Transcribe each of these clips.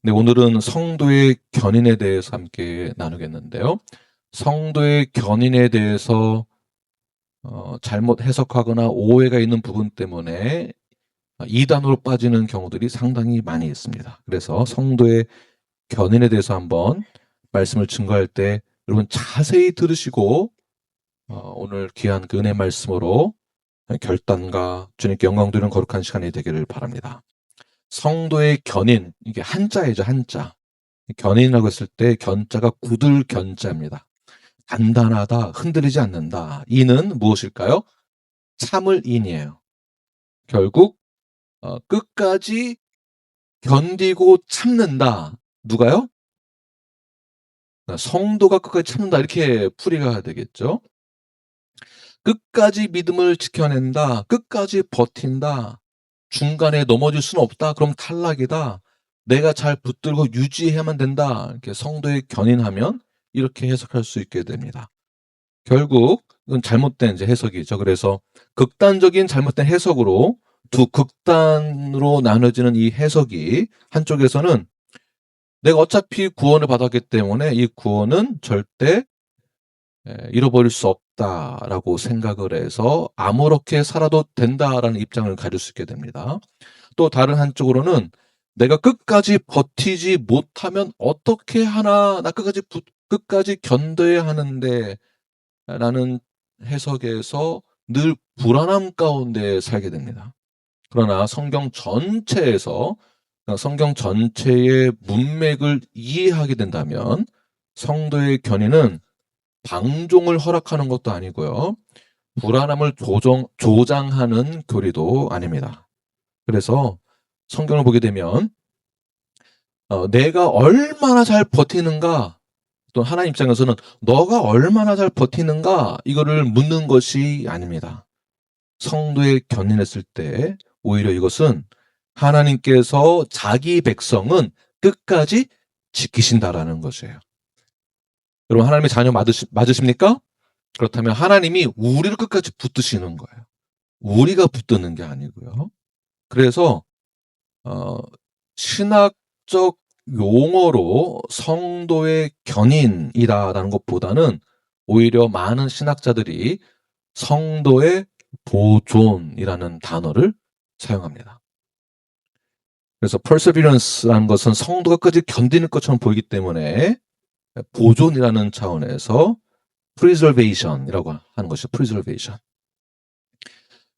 네, 오늘은 성도의 견인에 대해서 함께 나누겠는데요. 성도의 견인에 대해서 잘못 해석하거나 오해가 있는 부분 때문에 이단으로 빠지는 경우들이 상당히 많이 있습니다. 그래서 성도의 견인에 대해서 한번 말씀을 증거할 때 여러분 자세히 들으시고 오늘 귀한 그 은혜 말씀으로 결단과 주님께 영광 드리는 거룩한 시간이 되기를 바랍니다. 성도의 견인, 이게 한자이죠, 한자. 견인이라고 했을 때 견자가 굳을 견자입니다. 단단하다, 흔들리지 않는다. 이는 무엇일까요? 참을 인이에요. 결국 끝까지 견디고 참는다. 누가요? 성도가 끝까지 참는다. 이렇게 풀이가 되겠죠. 끝까지 믿음을 지켜낸다. 끝까지 버틴다. 중간에 넘어질 수는 없다. 그럼 탈락이다. 내가 잘 붙들고 유지해야만 된다. 이렇게 성도의 견인하면 이렇게 해석할 수 있게 됩니다. 결국 이건 잘못된 이제 해석이죠. 그래서 극단적인 잘못된 해석으로 두 극단으로 나눠지는 이 해석이 한쪽에서는 내가 어차피 구원을 받았기 때문에 이 구원은 절대 잃어버릴 수 없다라고 생각을 해서 아무렇게 살아도 된다라는 입장을 가질 수 있게 됩니다. 또 다른 한쪽으로는 내가 끝까지 버티지 못하면 어떻게 하나, 나 끝까지 견뎌야 하는데 라는 해석에서 늘 불안함 가운데 살게 됩니다. 그러나 성경 전체에서 성경 전체의 문맥을 이해하게 된다면 성도의 견인은 방종을 허락하는 것도 아니고요. 불안함을 조장하는 교리도 아닙니다. 그래서 성경을 보게 되면 내가 얼마나 잘 버티는가, 또 하나님 입장에서는 너가 얼마나 잘 버티는가 이거를 묻는 것이 아닙니다. 성도의 견인했을 때 오히려 이것은 하나님께서 자기 백성은 끝까지 지키신다라는 것이에요. 여러분 하나님의 자녀 맞으십니까? 그렇다면 하나님이 우리를 끝까지 붙드시는 거예요. 우리가 붙드는 게 아니고요. 그래서 신학적 용어로 성도의 견인이다라는 것보다는 오히려 많은 신학자들이 성도의 보존이라는 단어를 사용합니다. 그래서 perseverance라는 것은 성도가 끝까지 견디는 것처럼 보이기 때문에 보존이라는 차원에서 preservation이라고 하는 것이죠. preservation.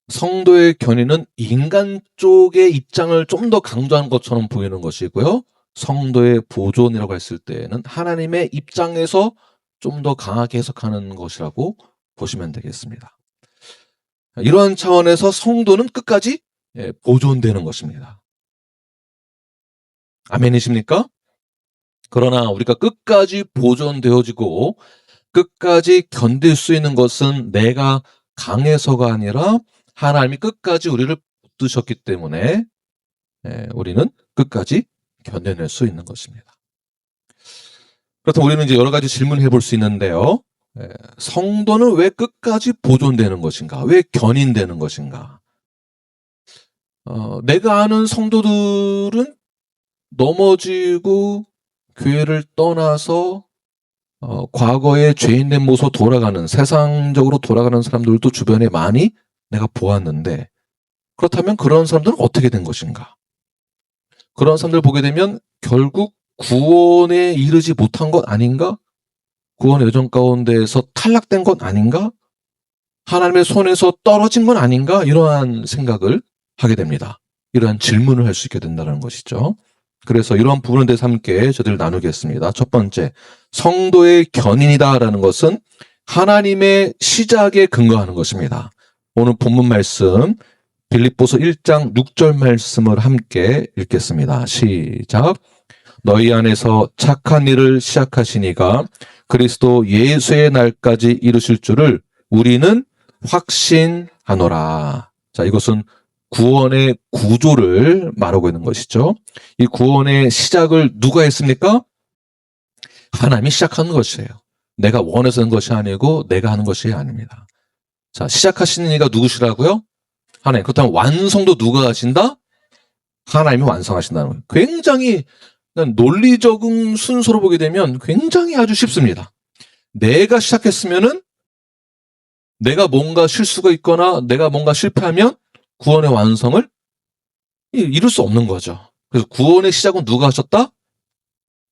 성도의 견인은 인간 쪽의 입장을 좀 더 강조하는 것처럼 보이는 것이고요. 성도의 보존이라고 했을 때는 하나님의 입장에서 좀 더 강하게 해석하는 것이라고 보시면 되겠습니다. 이러한 차원에서 성도는 끝까지 보존되는 것입니다. 아멘이십니까? 그러나 우리가 끝까지 보존되어지고 끝까지 견딜 수 있는 것은 내가 강해서가 아니라 하나님이 끝까지 우리를 붙드셨기 때문에 우리는 끝까지 견뎌낼 수 있는 것입니다. 그렇다면 우리는 이제 여러 가지 질문을 해볼 수 있는데요. 성도는 왜 끝까지 보존되는 것인가? 왜 견인되는 것인가? 내가 아는 성도들은 넘어지고 교회를 떠나서 과거의 죄인된 모습으로 돌아가는, 세상적으로 돌아가는 사람들도 주변에 많이 내가 보았는데, 그렇다면 그런 사람들은 어떻게 된 것인가? 그런 사람들 보게 되면 결국 구원에 이르지 못한 것 아닌가? 구원의 여정 가운데에서 탈락된 것 아닌가? 하나님의 손에서 떨어진 건 아닌가? 이러한 생각을 하게 됩니다. 이러한 질문을 할 수 있게 된다는 것이죠. 그래서 이러한 부분에 대해서 함께 저희들 나누겠습니다. 첫 번째, 성도의 견인이다라는 것은 하나님의 시작에 근거하는 것입니다. 오늘 본문 말씀 빌립보서 1장 6절 말씀을 함께 읽겠습니다. 시작. 너희 안에서 착한 일을 시작하시니가 그리스도 예수의 날까지 이루실 줄을 우리는 확신하노라. 자, 이것은 구원의 구조를 말하고 있는 것이죠. 이 구원의 시작을 누가 했습니까? 하나님이 시작하는 것이에요. 내가 원해서 하는 것이 아니고 내가 하는 것이 아닙니다. 자, 시작하시는 이가 누구시라고요? 하나님. 그렇다면 완성도 누가 하신다? 하나님이 완성하신다는 거예요. 굉장히 그러니까 논리적인 순서로 보게 되면 굉장히 아주 쉽습니다. 내가 시작했으면은 내가 뭔가 실수가 있거나 내가 뭔가 실패하면 구원의 완성을 이룰 수 없는 거죠. 그래서 구원의 시작은 누가 하셨다?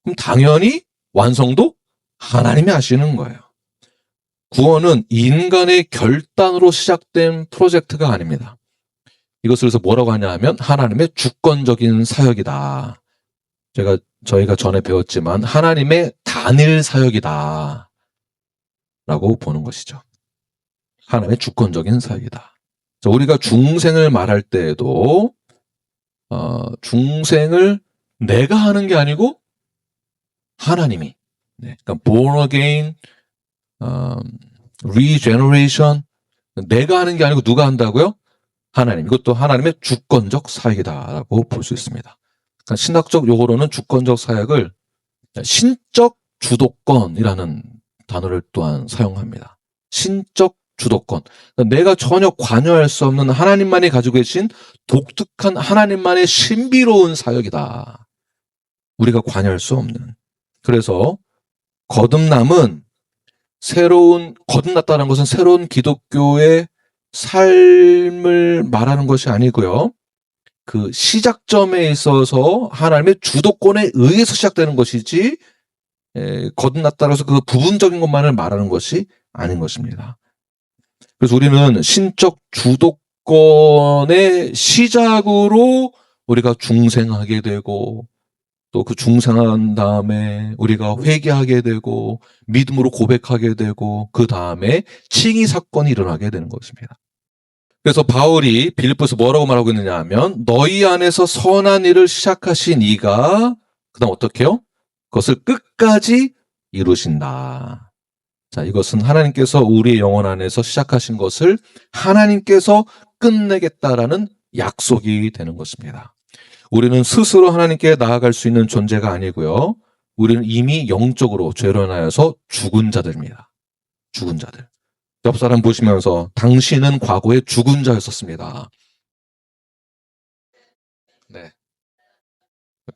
그럼 당연히 완성도 하나님이 하시는 거예요. 구원은 인간의 결단으로 시작된 프로젝트가 아닙니다. 이것을 그래서 뭐라고 하냐 하면 하나님의 주권적인 사역이다. 저희가 전에 배웠지만 하나님의 단일 사역이다. 라고 보는 것이죠. 하나님의 주권적인 사역이다. 우리가 중생을 말할 때에도 중생을 내가 하는 게 아니고 하나님이, 그러니까 born again, regeneration, 내가 하는 게 아니고 누가 한다고요? 하나님. 이것도 하나님의 주권적 사역이다라고 볼 수 있습니다. 그러니까 신학적 용어로는 주권적 사역을 신적 주도권이라는 단어를 또한 사용합니다. 신적 주도권. 그러니까 내가 전혀 관여할 수 없는 하나님만이 가지고 계신 독특한 하나님만의 신비로운 사역이다. 우리가 관여할 수 없는. 그래서 거듭남은 거듭났다는 것은 새로운 기독교의 삶을 말하는 것이 아니고요. 그 시작점에 있어서 하나님의 주도권에 의해서 시작되는 것이지, 거듭났다고 해서 그 부분적인 것만을 말하는 것이 아닌 것입니다. 그래서 우리는 신적 주도권의 시작으로 우리가 중생하게 되고, 또 그 중생한 다음에 우리가 회개하게 되고 믿음으로 고백하게 되고 그 다음에 칭의 사건이 일어나게 되는 것입니다. 그래서 바울이 빌립보에서 뭐라고 말하고 있느냐 하면 너희 안에서 선한 일을 시작하신 이가 그 다음 어떻게 해요? 그것을 끝까지 이루신다. 자, 이것은 하나님께서 우리의 영혼 안에서 시작하신 것을 하나님께서 끝내겠다라는 약속이 되는 것입니다. 우리는 스스로 하나님께 나아갈 수 있는 존재가 아니고요. 우리는 이미 영적으로 죄로 인하여서 죽은 자들입니다. 죽은 자들. 옆 사람 보시면서 당신은 과거에 죽은 자였었습니다. 네.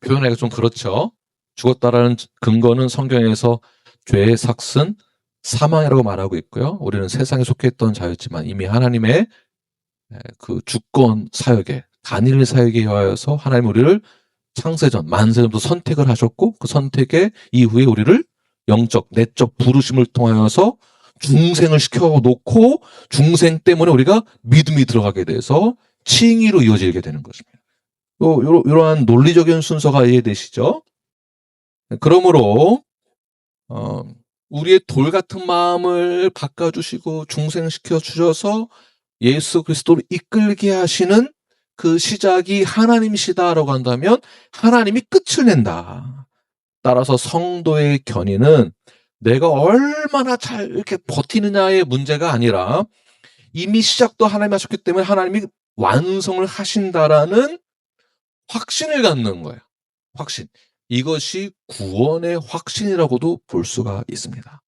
표현하기가 좀 그렇죠. 죽었다라는 근거는 성경에서 죄의 삭슨, 사망이라고 말하고 있고요. 우리는 세상에 속해 있던 자였지만 이미 하나님의 그 주권 사역에 단일 사역에 의하여서 하나님 우리를 창세전, 만세전부터 선택을 하셨고 그 선택의 이후에 우리를 영적, 내적 부르심을 통하여서 중생을 시켜놓고 중생 때문에 우리가 믿음이 들어가게 돼서 칭의로 이어지게 되는 것입니다. 이러한 논리적인 순서가 이해되시죠? 그러므로 우리의 돌 같은 마음을 바꿔주시고 중생시켜 주셔서 예수 그리스도를 이끌게 하시는 그 시작이 하나님이시다라고 한다면 하나님이 끝을 낸다. 따라서 성도의 견인은 내가 얼마나 잘 이렇게 버티느냐의 문제가 아니라 이미 시작도 하나님이 하셨기 때문에 하나님이 완성을 하신다라는 확신을 갖는 거예요. 확신. 이것이 구원의 확신이라고도 볼 수가 있습니다.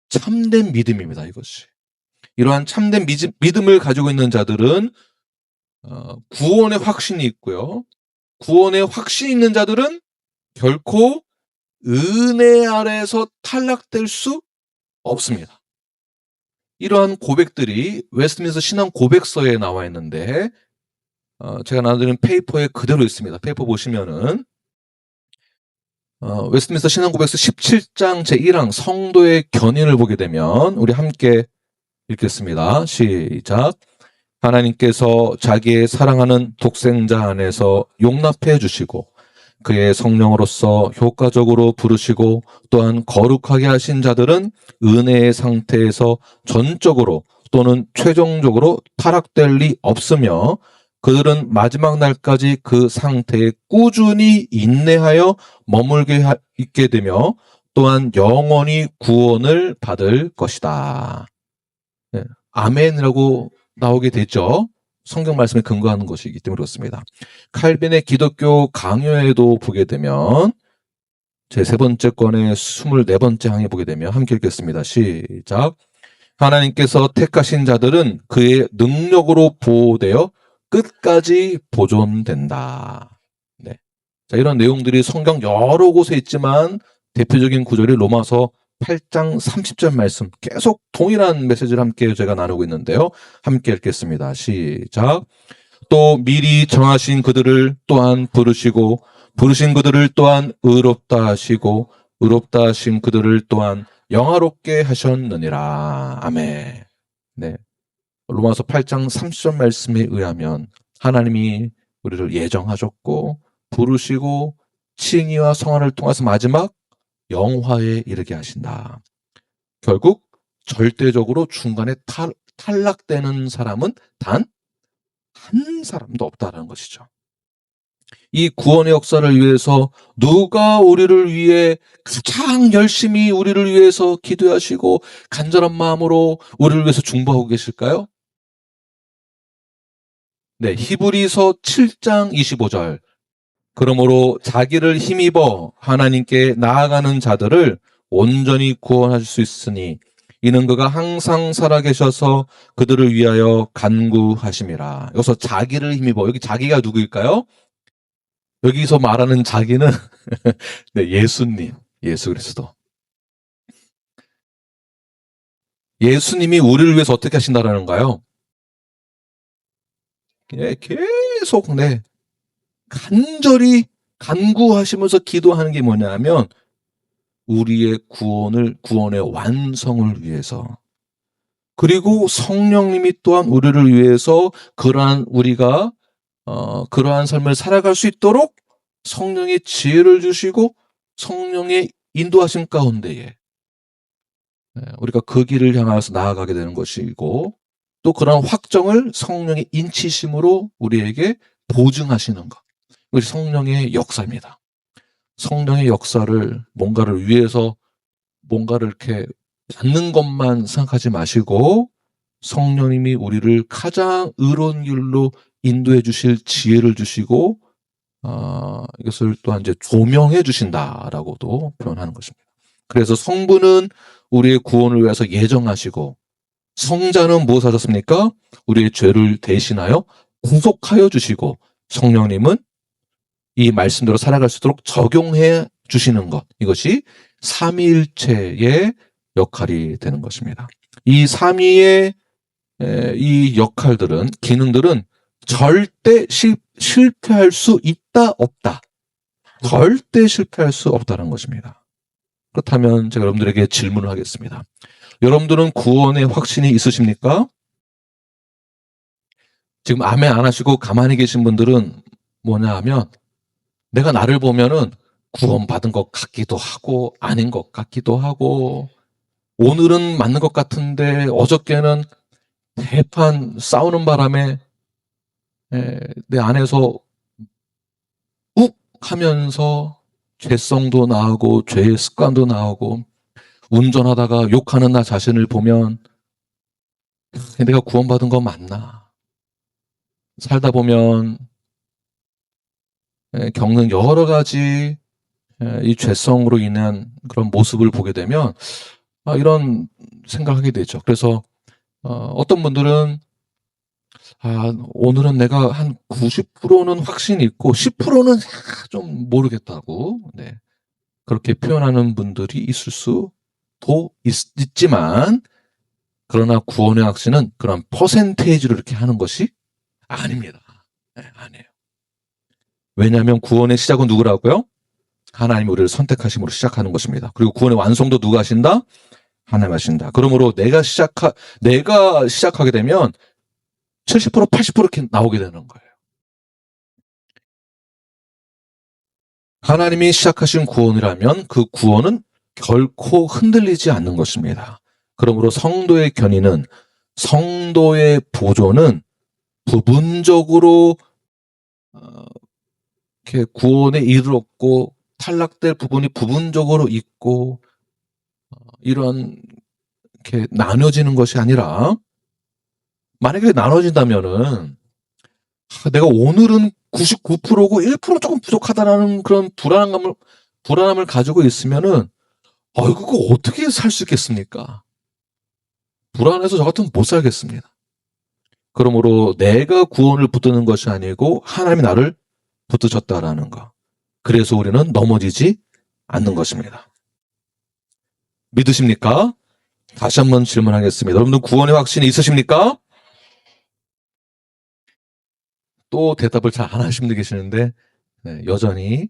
참된 믿음입니다. 이것이. 이러한 참된 믿음을 가지고 있는 자들은 구원의 확신이 있고요. 구원의 확신이 있는 자들은 결코 은혜 아래에서 탈락될 수 없습니다. 이러한 고백들이 웨스트민스터 신앙 고백서에 나와 있는데 제가 나눠드린 페이퍼에 그대로 있습니다. 페이퍼 보시면은 웨스트민스터 신앙 고백서 17장 제1항 성도의 견인을 보게 되면 우리 함께 읽겠습니다. 시작. 하나님께서 자기의 사랑하는 독생자 안에서 용납해 주시고 그의 성령으로서 효과적으로 부르시고 또한 거룩하게 하신 자들은 은혜의 상태에서 전적으로 또는 최종적으로 타락될 리 없으며 그들은 마지막 날까지 그 상태에 꾸준히 인내하여 머물게 있게 되며 또한 영원히 구원을 받을 것이다. 네. 아멘이라고 나오게 되죠. 성경 말씀에 근거하는 것이기 때문에 그렇습니다. 칼빈의 기독교 강요에도 보게 되면 제 세 번째 권의 24번째 항에 보게 되면 함께 읽겠습니다. 시작. 하나님께서 택하신 자들은 그의 능력으로 보호되어 끝까지 보존된다. 네. 자, 이런 내용들이 성경 여러 곳에 있지만 대표적인 구절이 로마서 8장 30절 말씀, 계속 동일한 메시지를 함께 제가 나누고 있는데요. 함께 읽겠습니다. 시작. 또 미리 정하신 그들을 또한 부르시고 부르신 그들을 또한 의롭다 하시고 의롭다 하신 그들을 또한 영화롭게 하셨느니라. 아멘. 네. 로마서 8장 30절 말씀에 의하면 하나님이 우리를 예정하셨고 부르시고 칭의와 성화를 통해서 마지막 영화에 이르게 하신다. 결국 절대적으로 중간에 탈락되는 사람은 단 한 사람도 없다는 것이죠. 이 구원의 역사를 위해서 누가 우리를 위해 가장 열심히 우리를 위해서 기도하시고 간절한 마음으로 우리를 위해서 중보하고 계실까요? 네, 히브리서 7장 25절. 그러므로 자기를 힘입어 하나님께 나아가는 자들을 온전히 구원하실 수 있으니 이는 그가 항상 살아계셔서 그들을 위하여 간구하심이라. 여기서 자기를 힘입어. 여기 자기가 누구일까요? 여기서 말하는 자기는 네, 예수님, 예수 그리스도. 예수님이 우리를 위해서 어떻게 하신다라는가요? 예, 계속 간절히 간구하시면서 기도하는 게 뭐냐면 우리의 구원의 완성을 위해서, 그리고 성령님이 또한 우리를 위해서 우리가 그러한 삶을 살아갈 수 있도록 성령의 지혜를 주시고 성령의 인도하심 가운데에 우리가 그 길을 향해서 나아가게 되는 것이고, 또 그런 확정을 성령의 인치심으로 우리에게 보증하시는 것. 이것이 성령의 역사입니다. 성령의 역사를 뭔가를 위해서 뭔가를 이렇게 받는 것만 생각하지 마시고 성령님이 우리를 가장 의로운 길로 인도해 주실 지혜를 주시고 이것을 또한 이제 조명해 주신다라고도 표현하는 것입니다. 그래서 성부는 우리의 구원을 위해서 예정하시고 성자는 무엇 하셨습니까? 우리의 죄를 대신하여 구속하여 주시고 성령님은 이 말씀대로 살아갈 수 있도록 적용해 주시는 것. 이것이 삼위일체의 역할이 되는 것입니다. 이 삼위의 이 역할들은, 기능들은 절대 실패할 수 있다, 없다. 절대 실패할 수 없다는 것입니다. 그렇다면 제가 여러분들에게 질문을 하겠습니다. 여러분들은 구원의 확신이 있으십니까? 지금 아멘 안 하시고 가만히 계신 분들은 뭐냐 하면 내가 나를 보면은 구원받은 것 같기도 하고 아닌 것 같기도 하고 오늘은 맞는 것 같은데 어저께는 대판 싸우는 바람에 내 안에서 욱 하면서 죄성도 나오고 죄의 습관도 나오고 운전하다가 욕하는 나 자신을 보면 내가 구원받은 거 맞나? 살다 보면 겪는 여러 가지 이 죄성으로 인한 그런 모습을 보게 되면 이런 생각하게 되죠. 그래서 어떤 분들은 오늘은 내가 한 90%는 확신이 있고 10%는 좀 모르겠다고 그렇게 표현하는 분들이 있을 수도 있지만, 그러나 구원의 확신은 그런 퍼센테이지로 이렇게 하는 것이 아닙니다. 아니에요. 왜냐하면 구원의 시작은 누구라고요? 하나님이 우리를 선택하심으로 시작하는 것입니다. 그리고 구원의 완성도 누가 하신다? 하나님 하신다. 그러므로 내가 시작하게 되면 70% 80% 이렇게 나오게 되는 거예요. 하나님이 시작하신 구원이라면 그 구원은 결코 흔들리지 않는 것입니다. 그러므로 성도의 견인은, 성도의 보존은 부분적으로 이렇게 구원에 이르렀고 탈락될 부분이 부분적으로 있고 이런 이렇게 나눠지는 것이 아니라, 만약에 나눠진다면은 내가 오늘은 99%고 1% 조금 부족하다라는 그런 불안함을 가지고 있으면은 그거 어떻게 살 수 있겠습니까? 불안해서 저 같으면 못 살겠습니다. 그러므로 내가 구원을 붙드는 것이 아니고 하나님이 나를 붙드셨다라는 것. 그래서 우리는 넘어지지 않는 것입니다. 믿으십니까? 다시 한번 질문하겠습니다. 여러분들 구원의 확신이 있으십니까? 또 대답을 잘 안 하시는 분들 계시는데 여전히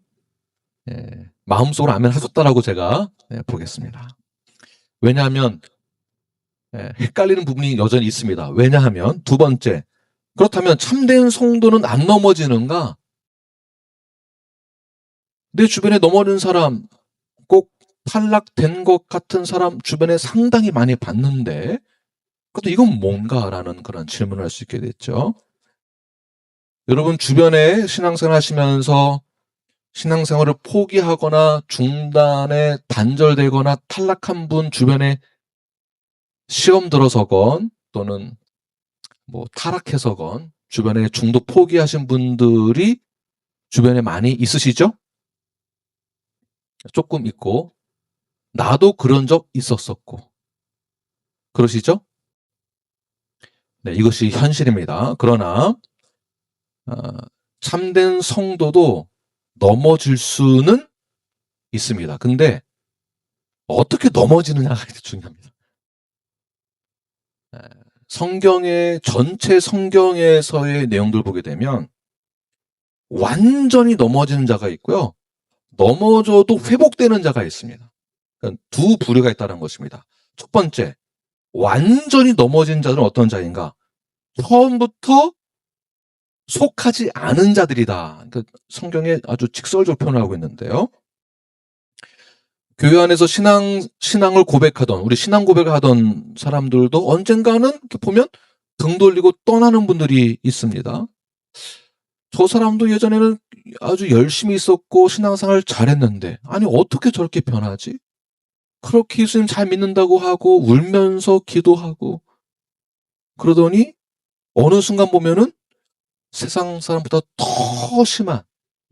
마음속으로 아멘 하셨다라고 제가 보겠습니다. 왜냐하면 헷갈리는 부분이 여전히 있습니다. 왜냐하면 두 번째, 그렇다면 참된 성도는 안 넘어지는가? 내 주변에 넘어지는 사람, 꼭 탈락된 것 같은 사람 주변에 상당히 많이 봤는데 그것도 이건 뭔가라는 그런 질문을 할 수 있게 됐죠. 여러분 주변에 신앙생활 하시면서 신앙생활을 포기하거나 중단에 단절되거나 탈락한 분 주변에 시험 들어서건 또는 뭐 타락해서건 주변에 중도 포기하신 분들이 주변에 많이 있으시죠? 조금 있고 나도 그런 적 있었었고 그러시죠? 네, 이것이 현실입니다. 그러나 참된 성도도 넘어질 수는 있습니다. 근데 어떻게 넘어지느냐가 중요합니다. 성경의 전체 성경에서의 내용들 보게 되면 완전히 넘어지는 자가 있고요. 넘어져도 회복되는 자가 있습니다. 그러니까 두 부류가 있다는 것입니다. 첫 번째, 완전히 넘어진 자들은 어떤 자인가? 처음부터 속하지 않은 자들이다. 그러니까 성경에 아주 직설적으로 표현을 하고 있는데요. 교회 안에서 신앙을 고백하던, 우리 신앙 고백을 하던 사람들도 언젠가는 이렇게 보면 등 돌리고 떠나는 분들이 있습니다. 저 사람도 예전에는 아주 열심히 있었고 신앙생활 잘했는데, 아니 어떻게 저렇게 변하지? 그렇게 예수님 잘 믿는다고 하고 울면서 기도하고 그러더니 어느 순간 보면은 세상 사람보다 더 심한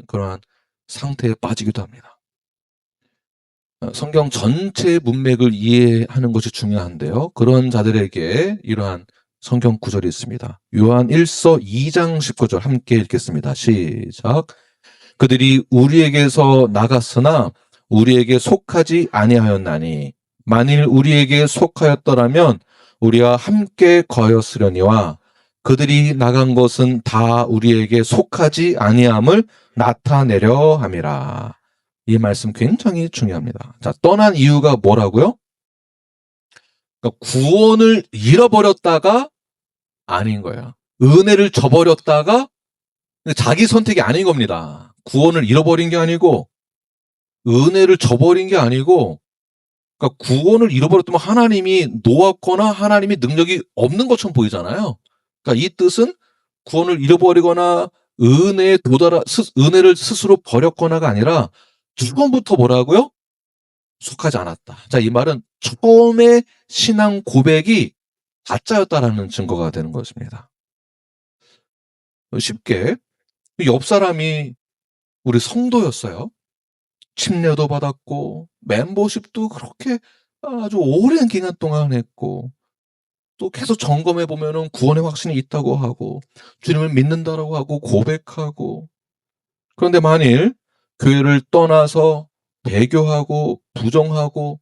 그러한 상태에 빠지기도 합니다. 성경 전체의 문맥을 이해하는 것이 중요한데요. 그런 자들에게 이러한 성경 구절이 있습니다. 요한 1서 2장 19절 함께 읽겠습니다. 시작. 그들이 우리에게서 나갔으나 우리에게 속하지 아니하였나니 만일 우리에게 속하였더라면 우리와 함께 거였으려니와 그들이 나간 것은 다 우리에게 속하지 아니함을 나타내려 함이라. 이 말씀 굉장히 중요합니다. 자, 떠난 이유가 뭐라고요? 그러니까 구원을 잃어버렸다가 아닌 거예요. 은혜를 저버렸다가 자기 선택이 아닌 겁니다. 구원을 잃어버린 게 아니고 은혜를 저버린 게 아니고, 그러니까 구원을 잃어버렸다면 하나님이 놓았거나 하나님이 능력이 없는 것처럼 보이잖아요. 그러니까 이 뜻은 구원을 잃어버리거나 은혜를 스스로 버렸거나가 아니라 처음부터 뭐라고요? 속하지 않았다. 자, 이 말은 처음에 신앙 고백이 가짜였다라는 증거가 되는 것입니다. 쉽게 옆 사람이 우리 성도였어요. 침례도 받았고 멤버십도 그렇게 아주 오랜 기간 동안 했고 또 계속 점검해 보면은 구원의 확신이 있다고 하고 주님을 믿는다라고 하고 고백하고, 그런데 만일 교회를 떠나서 배교하고 부정하고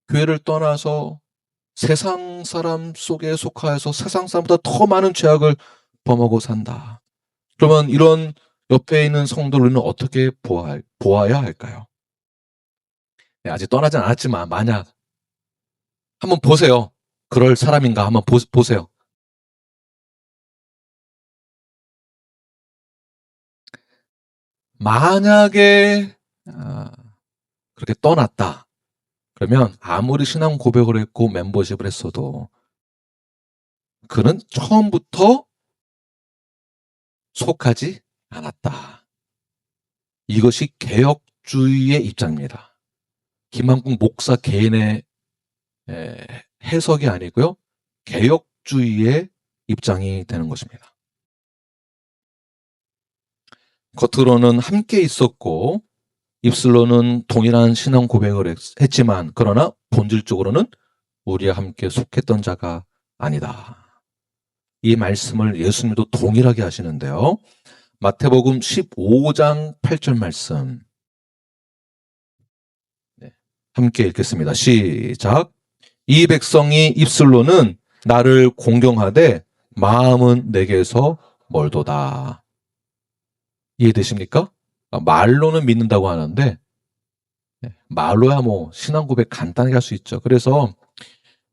교회를 떠나서 세상 사람 속에 속하여서 세상 사람보다 더 많은 죄악을 범하고 산다. 그러면 이런 옆에 있는 성도를 어떻게 보아야 할까요? 네, 아직 떠나진 않았지만 만약 한번 보세요. 그럴 사람인가 한번 보세요. 만약에 그렇게 떠났다. 그러면 아무리 신앙 고백을 했고 멤버십을 했어도 그는 처음부터 속하지 않았다. 이것이 개혁주의의 입장입니다. 김한국 목사 개인의 해석이 아니고요. 개혁주의의 입장이 되는 것입니다. 겉으로는 함께 있었고 입술로는 동일한 신앙 고백을 했지만 그러나 본질적으로는 우리와 함께 속했던 자가 아니다. 이 말씀을 예수님도 동일하게 하시는데요. 마태복음 15장 8절 말씀. 네, 함께 읽겠습니다. 시작. 이 백성이 입술로는 나를 공경하되 마음은 내게서 멀도다. 이해되십니까? 말로는 믿는다고 하는데 말로야 뭐 신앙 고백 간단하게 할 수 있죠. 그래서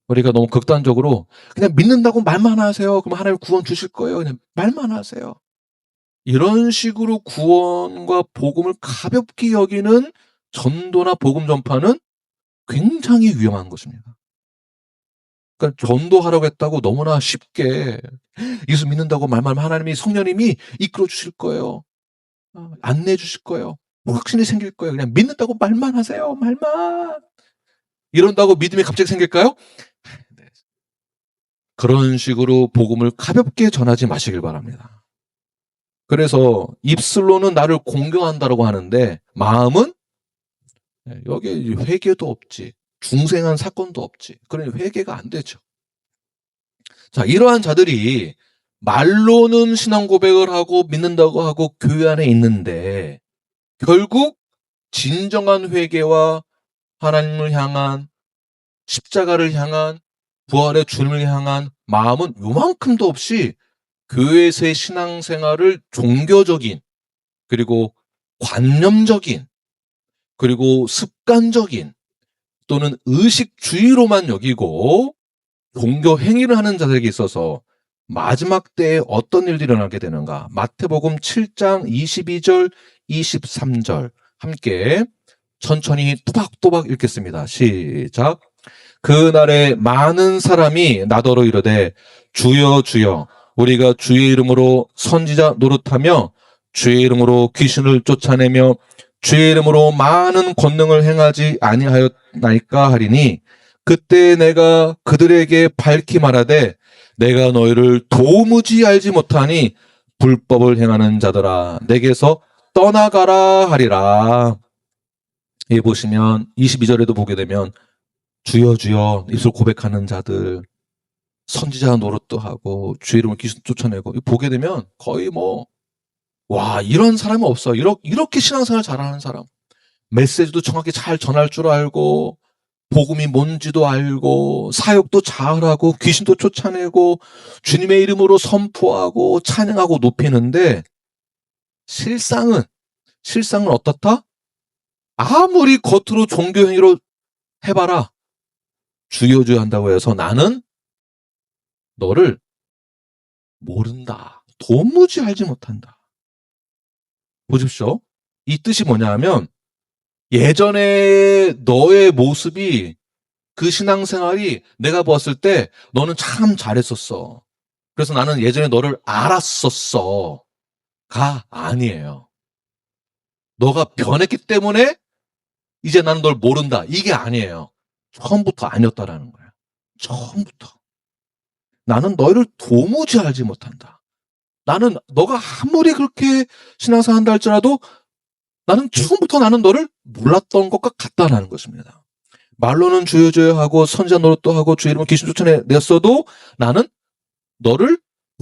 우리가 너무 극단적으로 그냥 믿는다고 말만 하세요. 그럼 하나님 구원 주실 거예요. 그냥 말만 하세요. 이런 식으로 구원과 복음을 가볍게 여기는 전도나 복음 전파는 굉장히 위험한 것입니다. 그러니까 전도하라고 했다고 너무나 쉽게 예수 믿는다고 말만 하면 하나님이 성령님이 이끌어 주실 거예요. 안내해 주실 거예요. 확신이 생길 거예요. 그냥 믿는다고 말만 하세요. 말만. 이런다고 믿음이 갑자기 생길까요? 네. 그런 식으로 복음을 가볍게 전하지 마시길 바랍니다. 그래서 입술로는 나를 공경한다라고 하는데 마음은 여기에 회개도 없지. 중생한 사건도 없지. 그러니 회개가 안 되죠. 자, 이러한 자들이 말로는 신앙 고백을 하고 믿는다고 하고 교회 안에 있는데 결국 진정한 회개와 하나님을 향한 십자가를 향한 부활의 주님을 향한 마음은 요만큼도 없이 교회에서의 신앙생활을 종교적인 그리고 관념적인 그리고 습관적인 또는 의식주의로만 여기고 종교 행위를 하는 자들에게 있어서 마지막 때에 어떤 일들이 일어나게 되는가? 마태복음 7장 22절, 23절 함께 천천히 또박또박 읽겠습니다. 시작. 그날에 많은 사람이 나더러 이르되 주여 주여 우리가 주의 이름으로 선지자 노릇하며 주의 이름으로 귀신을 쫓아내며 주의 이름으로 많은 권능을 행하지 아니하였나이까 하리니 그때 내가 그들에게 밝히 말하되 내가 너희를 도무지 알지 못하니 불법을 행하는 자들아 내게서 떠나가라 하리라. 여기 보시면 22절에도 보게 되면 주여 주여 입술 고백하는 자들 선지자 노릇도 하고 주의 이름을 귀신 쫓아내고 보게 되면 거의 뭐 와 이런 사람이 없어. 이렇게 신앙생활 잘하는 사람 메시지도 정확히 잘 전할 줄 알고 복음이 뭔지도 알고 사역도 잘하고 귀신도 쫓아내고 주님의 이름으로 선포하고 찬양하고 높이는데 실상은 어떻다? 아무리 겉으로 종교 행위로 해봐라 주여 주여 한다고 해서 나는 너를 모른다. 도무지 알지 못한다. 보십시오. 이 뜻이 뭐냐 하면 예전에 너의 모습이 그 신앙생활이 내가 보았을 때 너는 참 잘했었어. 그래서 나는 예전에 너를 알았었어. 가 아니에요. 너가 변했기 때문에 이제 나는 널 모른다. 이게 아니에요. 처음부터 아니었다라는 거예요. 처음부터. 나는 너희를 도무지 알지 못한다. 나는 너가 아무리 그렇게 신앙생활 한다 할지라도 나는 처음부터 나는 너를 몰랐던 것과 같다라는 것입니다. 말로는 주여 주여 하고 선지자 노릇도 하고 주의 이름을 귀신 쫓아냈어도 나는 너를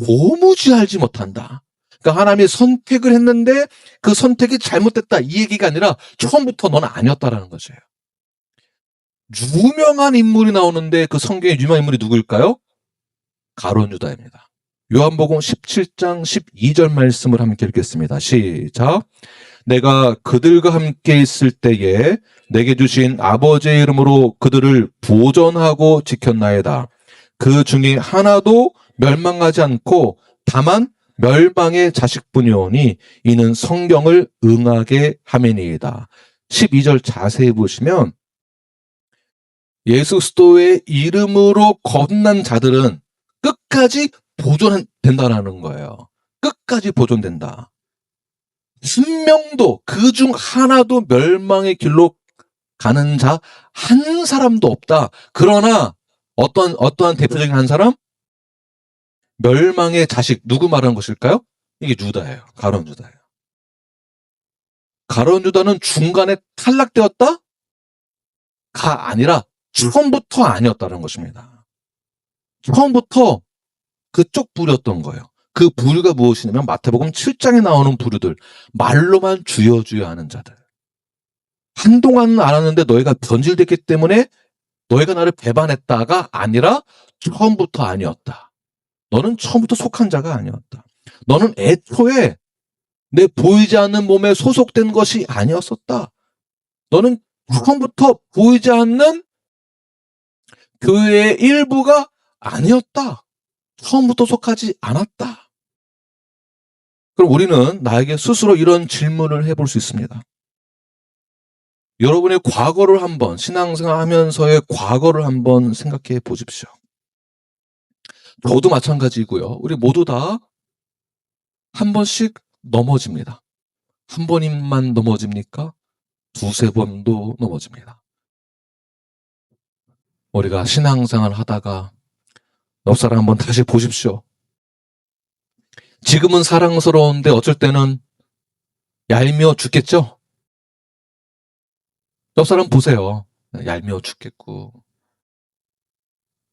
도무지 알지 못한다. 그러니까 하나님이 선택을 했는데 그 선택이 잘못됐다 이 얘기가 아니라 처음부터 너는 아니었다라는 것이에요. 유명한 인물이 나오는데 그 성경의 유명한 인물이 누구일까요? 가룟 유다입니다. 요한복음 17장 12절 말씀을 함께 읽겠습니다. 시작. 내가 그들과 함께 있을 때에 내게 주신 아버지의 이름으로 그들을 보존하고 지켰나이다. 그 중에 하나도 멸망하지 않고 다만 멸망의 자식뿐이오니 이는 성경을 응하게 함이니이다. 12절 자세히 보시면 예수 그리스도의 이름으로 거듭난 자들은 끝까지 보존된다라는 거예요. 끝까지 보존된다. 한 명도 그 중 하나도 멸망의 길로 가는 자 한 사람도 없다. 그러나 어떠한 대표적인 한 사람? 멸망의 자식 누구 말하는 것일까요? 이게 유다예요. 가룟 유다예요. 가룟 유다는 중간에 탈락되었다? 가 아니라 처음부터 아니었다는 것입니다. 처음부터 그쪽 뿌렸던 거예요. 그 부류가 무엇이냐면 마태복음 7장에 나오는 부류들, 말로만 주여 주여 하는 자들. 한동안은 알았는데 너희가 변질됐기 때문에 너희가 나를 배반했다가 아니라 처음부터 아니었다. 너는 처음부터 속한 자가 아니었다. 너는 애초에 내 보이지 않는 몸에 소속된 것이 아니었었다. 너는 처음부터 보이지 않는 교회의 일부가 아니었다. 처음부터 속하지 않았다. 그럼 우리는 나에게 스스로 이런 질문을 해볼 수 있습니다. 여러분의 과거를 한번, 신앙생활 하면서의 과거를 한번 생각해 보십시오. 저도 마찬가지고요. 우리 모두 다 한 번씩 넘어집니다. 한 번만 넘어집니까? 두세 번도 넘어집니다. 우리가 신앙생활 하다가 옆 사람 한번 다시 보십시오. 지금은 사랑스러운데 어쩔 때는 얄미워 죽겠죠? 옆 사람 보세요. 얄미워 죽겠고.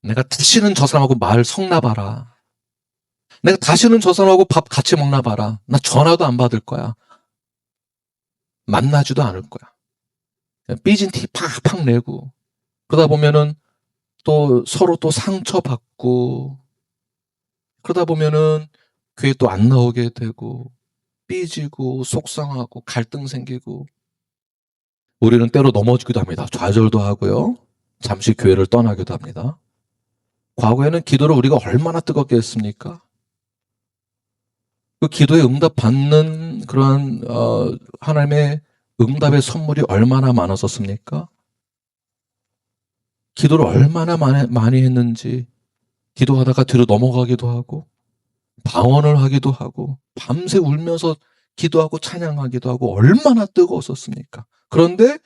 내가 다시는 저 사람하고 말 섞나 봐라. 내가 다시는 저 사람하고 밥 같이 먹나 봐라. 나 전화도 안 받을 거야. 만나지도 않을 거야. 삐진 티 팍팍 내고. 그러다 보면은 또 서로 또 상처받고. 그러다 보면은 교회 또 안 나오게 되고. 삐지고 속상하고 갈등 생기고. 우리는 때로 넘어지기도 합니다. 좌절도 하고요. 잠시 교회를 떠나기도 합니다. 과거에는 기도를 우리가 얼마나 뜨겁게 했습니까? 그 기도에 응답받는 그러한 하나님의 응답의 선물이 얼마나 많았었습니까? 기도를 얼마나 많이 했는지 기도하다가 뒤로 넘어가기도 하고 방언을 하기도 하고 밤새 울면서 기도하고 찬양하기도 하고 얼마나 뜨거웠었습니까? 그런데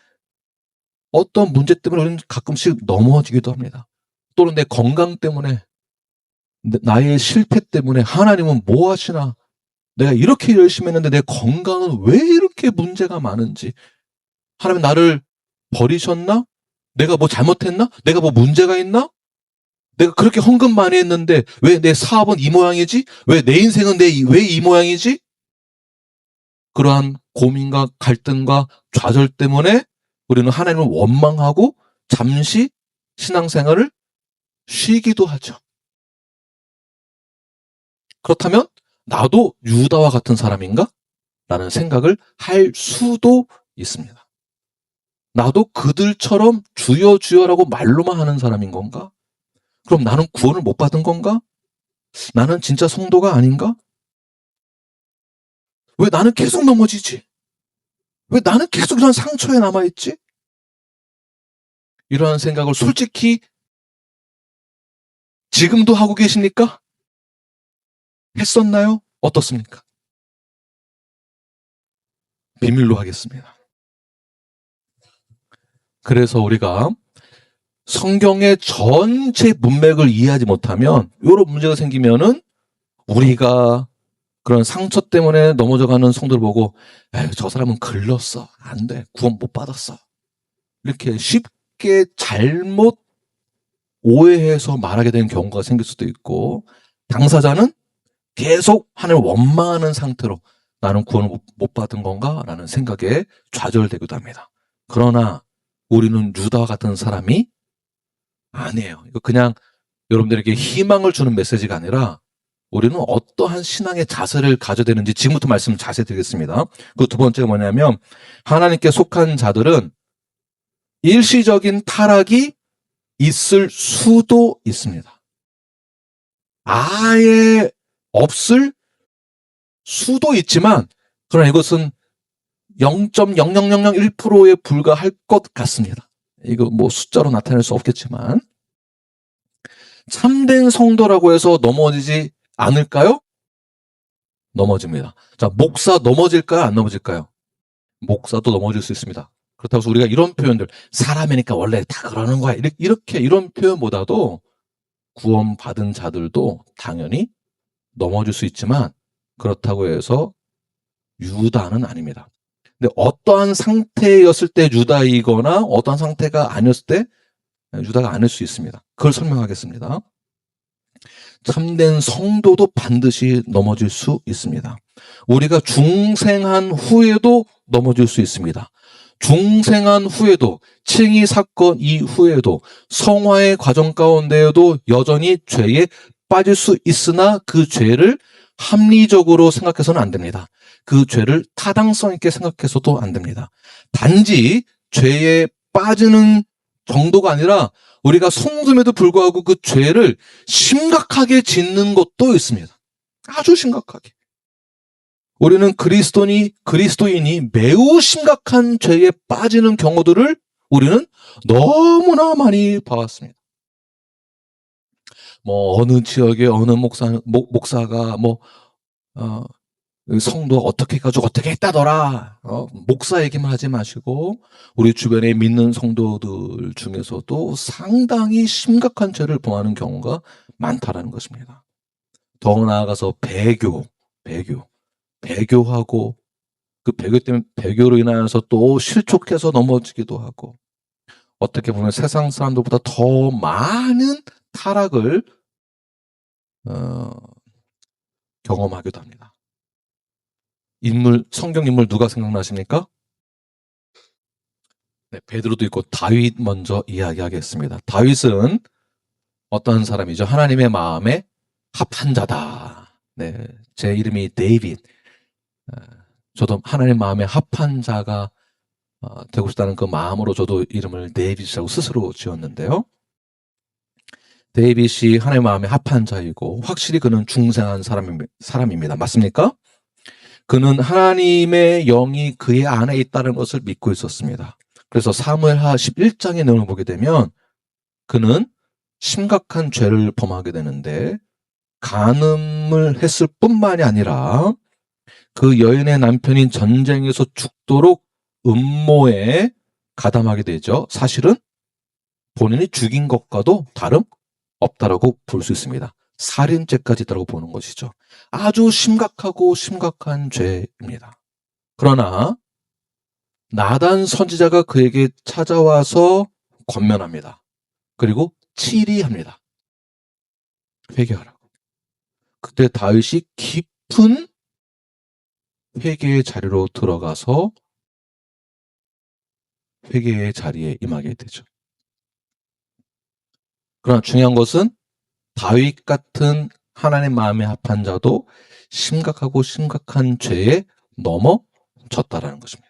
어떤 문제 때문에 우리는 가끔씩 넘어지기도 합니다. 또는 내 건강 때문에 나의 실패 때문에 하나님은 뭐 하시나? 내가 이렇게 열심히 했는데 내 건강은 왜 이렇게 문제가 많은지. 하나님 나를 버리셨나? 내가 뭐 잘못했나? 내가 뭐 문제가 있나? 내가 그렇게 헌금 많이 했는데 왜 내 사업은 이 모양이지? 왜 내 인생은 왜 이 모양이지? 그러한 고민과 갈등과 좌절 때문에 우리는 하나님을 원망하고 잠시 신앙생활을 쉬기도 하죠. 그렇다면 나도 유다와 같은 사람인가? 라는 생각을 할 수도 있습니다. 나도 그들처럼 주여 주여라고 말로만 하는 사람인 건가? 그럼 나는 구원을 못 받은 건가? 나는 진짜 성도가 아닌가? 왜 나는 계속 넘어지지? 왜 나는 계속 이런 상처에 남아있지? 이러한 생각을 솔직히 지금도 하고 계십니까? 했었나요? 어떻습니까? 비밀로 하겠습니다. 그래서 우리가 성경의 전체 문맥을 이해하지 못하면 이런 문제가 생기면은 우리가 그런 상처 때문에 넘어져가는 성도를 보고 에휴, 저 사람은 글렀어. 안 돼. 구원 못 받았어. 이렇게 쉽게 잘못 오해해서 말하게 되는 경우가 생길 수도 있고 당사자는 계속 하나님을 원망하는 상태로 나는 구원을 못 받은 건가? 라는 생각에 좌절되기도 합니다. 그러나 우리는 유다와 같은 사람이 아니에요. 이거 그냥 여러분들에게 희망을 주는 메시지가 아니라 우리는 어떠한 신앙의 자세를 가져야 되는지 지금부터 말씀 자세히 드리겠습니다. 그 두 번째가 뭐냐면 하나님께 속한 자들은 일시적인 타락이 있을 수도 있습니다. 아예 없을 수도 있지만 그러나 이것은 0.0001%에 불과할 것 같습니다. 이거 뭐 숫자로 나타낼 수 없겠지만 참된 성도라고 해서 넘어지지 않을까요? 넘어집니다. 자, 목사 넘어질까요? 안 넘어질까요? 목사도 넘어질 수 있습니다. 그렇다고 해서 우리가 이런 표현들 사람이니까 원래 다 그러는 거야. 이런 표현보다도 구원받은 자들도 당연히 넘어질 수 있지만 그렇다고 해서 유다는 아닙니다. 근데 어떠한 상태였을 때 유다이거나 어떠한 상태가 아니었을 때 유다가 아닐 수 있습니다. 그걸 설명하겠습니다. 참된 성도도 반드시 넘어질 수 있습니다. 우리가 중생한 후에도 넘어질 수 있습니다. 중생한 후에도, 칭의 사건 이후에도, 성화의 과정 가운데에도 여전히 죄에 빠질 수 있으나 그 죄를 합리적으로 생각해서는 안 됩니다. 그 죄를 타당성 있게 생각해서도 안 됩니다. 단지 죄에 빠지는 정도가 아니라 우리가 성도임에도 불구하고 그 죄를 심각하게 짓는 것도 있습니다. 아주 심각하게. 우리는 그리스도인이 매우 심각한 죄에 빠지는 경우들을 우리는 너무나 많이 봐왔습니다. 어느 지역에 어느 목사가 성도 어떻게 해가지고 어떻게 했다더라. 목사 얘기만 하지 마시고 우리 주변에 믿는 성도들 중에서도 상당히 심각한 죄를 범하는 경우가 많다라는 것입니다. 더 나아가서 배교하고 그 배교 때문에 배교로 인하여서 또 실족해서 넘어지기도 하고 어떻게 보면 세상 사람들보다 더 많은 타락을 경험하기도 합니다. 성경 인물 누가 생각나십니까? 네, 베드로도 있고 다윗 먼저 이야기하겠습니다. 다윗은 어떤 사람이죠? 하나님의 마음에 합한 자다. 네, 제 이름이 데이빗. 저도 하나님 마음에 합한 자가 되고 싶다는 그 마음으로 저도 이름을 데이빗이라고 스스로 지었는데요. 데이빗이 하나님 마음에 합한 자이고 확실히 그는 중생한 사람입니다. 맞습니까? 그는 하나님의 영이 그의 안에 있다는 것을 믿고 있었습니다. 그래서 사무엘하 11장의 내용을 보게 되면 그는 심각한 죄를 범하게 되는데 간음을 했을 뿐만이 아니라 그 여인의 남편인 전쟁에서 죽도록 음모에 가담하게 되죠. 사실은 본인이 죽인 것과도 다름없다라고 볼 수 있습니다. 살인죄까지 있다고 보는 것이죠. 아주 심각한 죄입니다. 그러나 나단 선지자가 그에게 찾아와서 권면합니다. 그리고 치리합니다. 회개하라고. 그때 다윗이 깊은 회개의 자리로 들어가서 회개의 자리에 임하게 되죠. 그러나 중요한 것은 다윗 같은 하나님 마음에 합한 자도 심각한 죄에 넘어졌다라는 것입니다.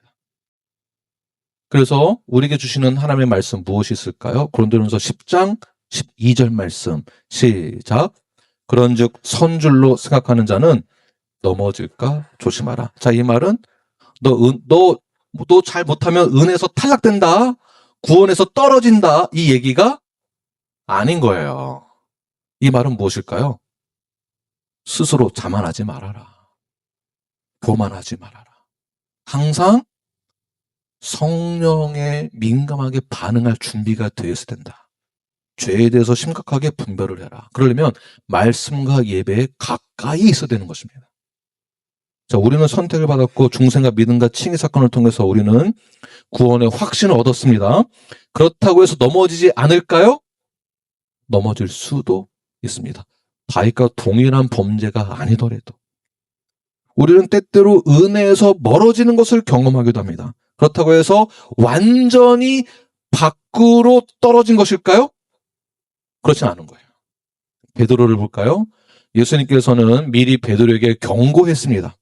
그래서 우리에게 주시는 하나님의 말씀 무엇이 있을까요? 고린도전서 10장 12절 말씀 시작. 그런즉 선줄로 생각하는 자는 넘어질까 조심하라. 자, 이 말은 너 잘 못하면 은혜에서 탈락된다. 구원에서 떨어진다. 이 얘기가 아닌 거예요. 이 말은 무엇일까요? 스스로 자만하지 말아라. 교만하지 말아라. 항상 성령에 민감하게 반응할 준비가 되어 있어야 된다. 죄에 대해서 심각하게 분별을 해라. 그러려면 말씀과 예배에 가까이 있어야 되는 것입니다. 자, 우리는 선택을 받았고 중생과 믿음과 칭의 사건을 통해서 우리는 구원의 확신을 얻었습니다. 그렇다고 해서 넘어지지 않을까요? 넘어질 수도 있습니다. 다윗과 동일한 범죄가 아니더라도 우리는 때때로 은혜에서 멀어지는 것을 경험하기도 합니다. 그렇다고 해서 완전히 밖으로 떨어진 것일까요? 그렇진 않은 거예요. 베드로를 볼까요? 예수님께서는 미리 베드로에게 경고했습니다.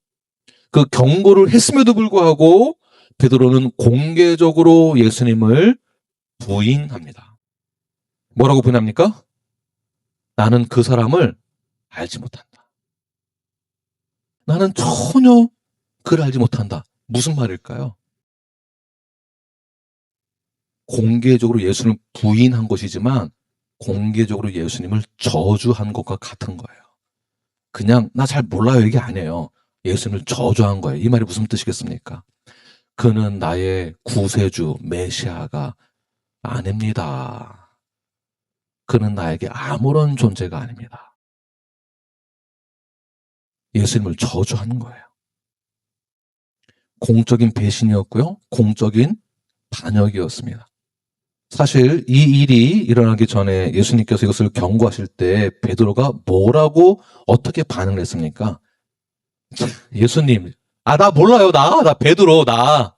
그 경고를 했음에도 불구하고 베드로는 공개적으로 예수님을 부인합니다. 뭐라고 부인합니까? 나는 그 사람을 알지 못한다. 나는 전혀 그를 알지 못한다. 무슨 말일까요? 공개적으로 예수님을 부인한 것이지만 공개적으로 예수님을 저주한 것과 같은 거예요. 그냥 나 잘 몰라요 이게 아니에요. 예수님을 저주한 거예요. 이 말이 무슨 뜻이겠습니까? 그는 나의 구세주 메시아가 아닙니다. 그는 나에게 아무런 존재가 아닙니다. 예수님을 저주하는 거예요. 공적인 배신이었고요. 공적인 반역이었습니다. 사실 이 일이 일어나기 전에 예수님께서 이것을 경고하실 때 베드로가 뭐라고 어떻게 반응을 했습니까? 예수님, 나 몰라요. 나 베드로, 나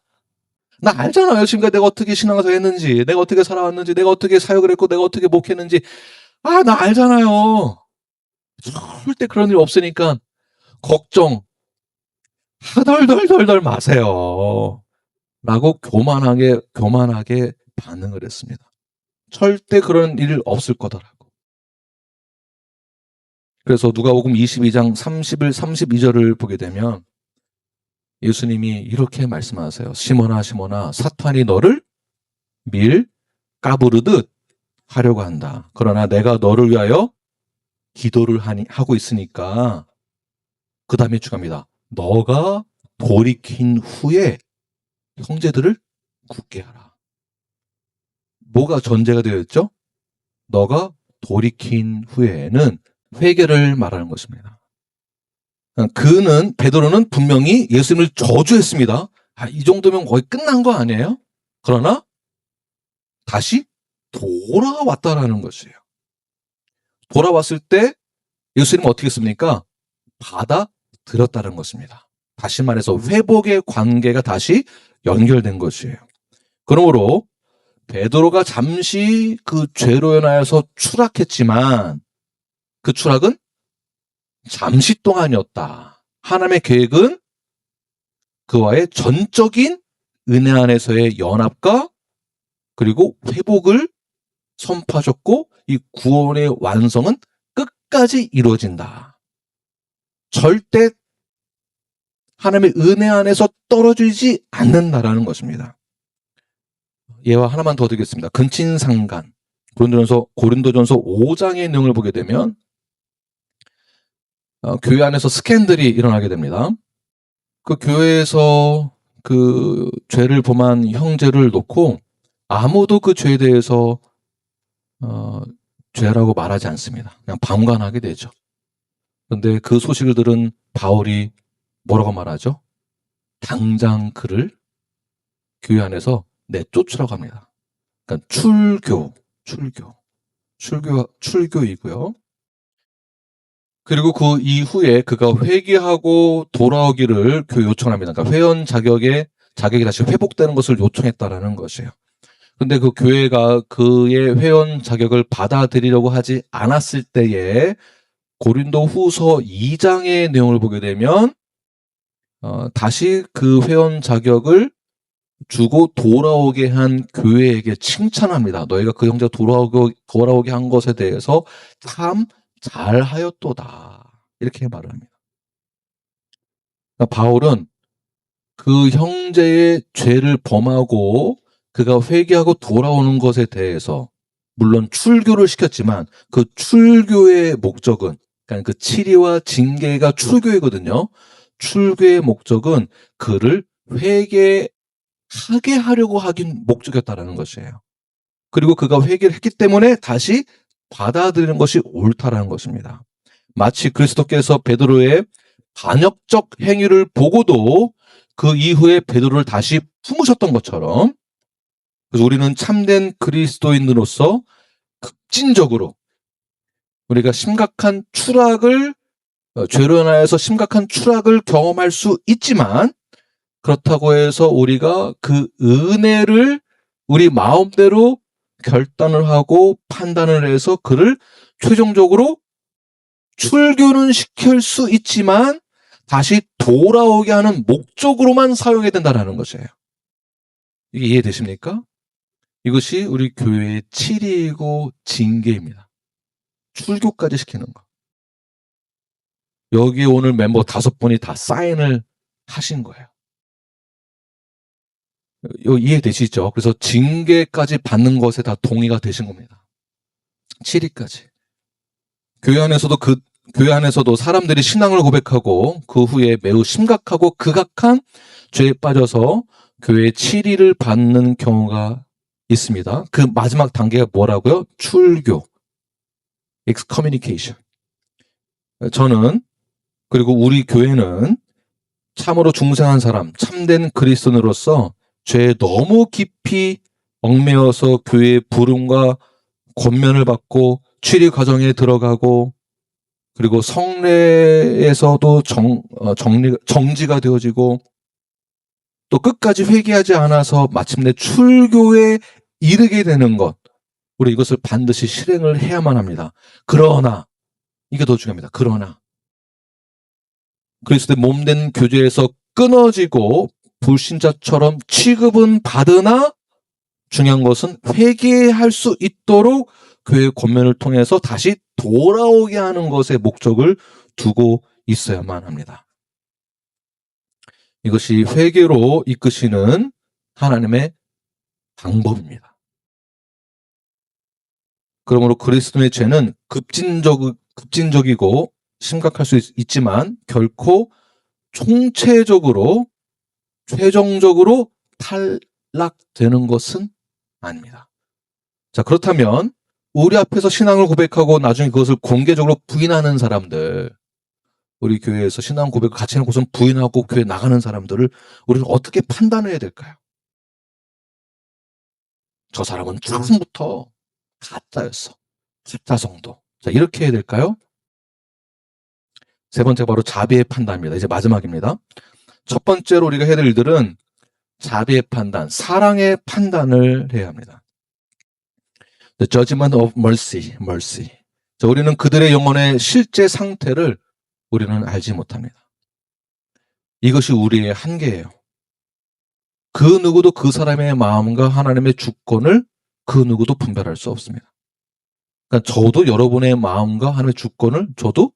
알잖아요. 지금까지 내가 어떻게 신앙생활 했는지, 내가 어떻게 살아왔는지, 내가 어떻게 사역을 했고, 내가 어떻게 목했는지. 나 알잖아요. 절대 그런 일 없으니까 걱정 하덜덜덜덜 마세요. 라고 교만하게 반응을 했습니다. 절대 그런 일 없을 거다라고. 그래서 누가복음 22장 30일 32절을 보게 되면 예수님이 이렇게 말씀하세요. 시몬아 시몬아 사탄이 너를 밀 까부르듯 하려고 한다. 그러나 내가 너를 위하여 기도를 하고 있으니까 그 다음에 주갑니다. 너가 돌이킨 후에 형제들을 굳게 하라. 뭐가 전제가 되어 있죠? 너가 돌이킨 후에는 회개를 말하는 것입니다. 베드로는 분명히 예수님을 저주했습니다. 이 정도면 거의 끝난 거 아니에요? 그러나 다시 돌아왔다라는 것이에요. 돌아왔을 때 예수님은 어떻게 했습니까? 받아들였다는 것입니다. 다시 말해서 회복의 관계가 다시 연결된 것이에요. 그러므로 베드로가 잠시 그 죄로 인하여서 추락했지만 그 추락은 잠시 동안이었다. 하나님의 계획은 그와의 전적인 은혜 안에서의 연합과 그리고 회복을 선포하셨고 이 구원의 완성은 끝까지 이루어진다. 절대 하나님의 은혜 안에서 떨어지지 않는다라는 것입니다. 예와 하나만 더 드리겠습니다. 근친상간. 고린도전서 5장의 내용을 보게 되면 교회 안에서 스캔들이 일어나게 됩니다. 그 교회에서 그 죄를 범한 형제를 놓고 아무도 그 죄에 대해서 죄라고 말하지 않습니다. 그냥 방관하게 되죠. 그런데 그 소식을 들은 바울이 뭐라고 말하죠? 당장 그를 교회 안에서 내쫓으라고 합니다. 그러니까 출교이고요. 그리고 그 이후에 그가 회개하고 돌아오기를 교회 요청합니다. 그러니까 회원 자격이 다시 회복되는 것을 요청했다라는 것이에요. 근데 그 교회가 그의 회원 자격을 받아들이려고 하지 않았을 때에 고린도 후서 2장의 내용을 보게 되면 다시 그 회원 자격을 주고 돌아오게 한 교회에게 칭찬합니다. 너희가 그 형제가 돌아오게 한 것에 대해서 참 잘하였도다. 이렇게 말을 합니다. 그러니까 바울은 그 형제의 죄를 범하고 그가 회개하고 돌아오는 것에 대해서 물론 출교를 시켰지만 그 출교의 목적은 그러니까 그 치리와 징계가 출교이거든요. 출교의 목적은 그를 회개하게 하려고 하긴 목적이었다라는 것이에요. 그리고 그가 회개를 했기 때문에 다시 받아들이는 것이 옳다라는 것입니다. 마치 그리스도께서 베드로의 반역적 행위를 보고도 그 이후에 베드로를 다시 품으셨던 것처럼 그래서 우리는 참된 그리스도인으로서 급진적으로 우리가 심각한 추락을 죄로 인하여서 심각한 추락을 경험할 수 있지만 그렇다고 해서 우리가 그 은혜를 우리 마음대로 결단을 하고 판단을 해서 그를 최종적으로 출교는 시킬 수 있지만 다시 돌아오게 하는 목적으로만 사용해야 된다는 것이에요. 이게 이해되십니까? 이것이 우리 교회의 치리이고 징계입니다. 출교까지 시키는 거. 여기에 오늘 멤버 5분이 다 사인을 하신 거예요. 이해되시죠? 그래서 징계까지 받는 것에 다 동의가 되신 겁니다. 치리까지. 교회 안에서도 사람들이 신앙을 고백하고 그 후에 매우 심각하고 극악한 죄에 빠져서 교회의 치리를 받는 경우가 있습니다. 그 마지막 단계가 뭐라고요? 출교. excommunication. 저는 그리고 우리 교회는 참으로 중생한 사람, 참된 그리스도인으로서 죄에 너무 깊이 얽매여서 교회의 부름과 권면을 받고 취리 과정에 들어가고, 그리고 성례에서도 정지가 되어지고, 또 끝까지 회개하지 않아서 마침내 출교에 이르게 되는 것, 우리 이것을 반드시 실행을 해야만 합니다. 그러나 이게 더 중요합니다. 그러나 그리스도의 몸된 교제에서 끊어지고 불신자처럼 취급은 받으나, 중요한 것은 회개할 수 있도록 교회 권면을 통해서 다시 돌아오게 하는 것에 목적을 두고 있어야만 합니다. 이것이 회개로 이끄시는 하나님의 방법입니다. 그러므로 그리스도의 죄는 급진적이고 심각할 수 있지만 결코 총체적으로 최종적으로 탈락되는 것은 아닙니다. 자, 그렇다면 우리 앞에서 신앙을 고백하고 나중에 그것을 공개적으로 부인하는 사람들, 우리 교회에서 신앙 고백을 같이 해놓고선 부인하고 교회 나가는 사람들을 우리는 어떻게 판단해야 될까요? 저 사람은 처음부터 가짜였어. 가짜 성도. 자, 이렇게 해야 될까요? 세 번째 바로 자비의 판단입니다. 이제 마지막입니다. 첫 번째로 우리가 해야 될 일들은 자비의 판단, 사랑의 판단을 해야 합니다. The judgment of mercy. 자, 우리는 그들의 영혼의 실제 상태를 우리는 알지 못합니다. 이것이 우리의 한계예요. 그 누구도 그 사람의 마음과 하나님의 주권을 그 누구도 분별할 수 없습니다. 그러니까 저도 여러분의 마음과 하나님의 주권을 저도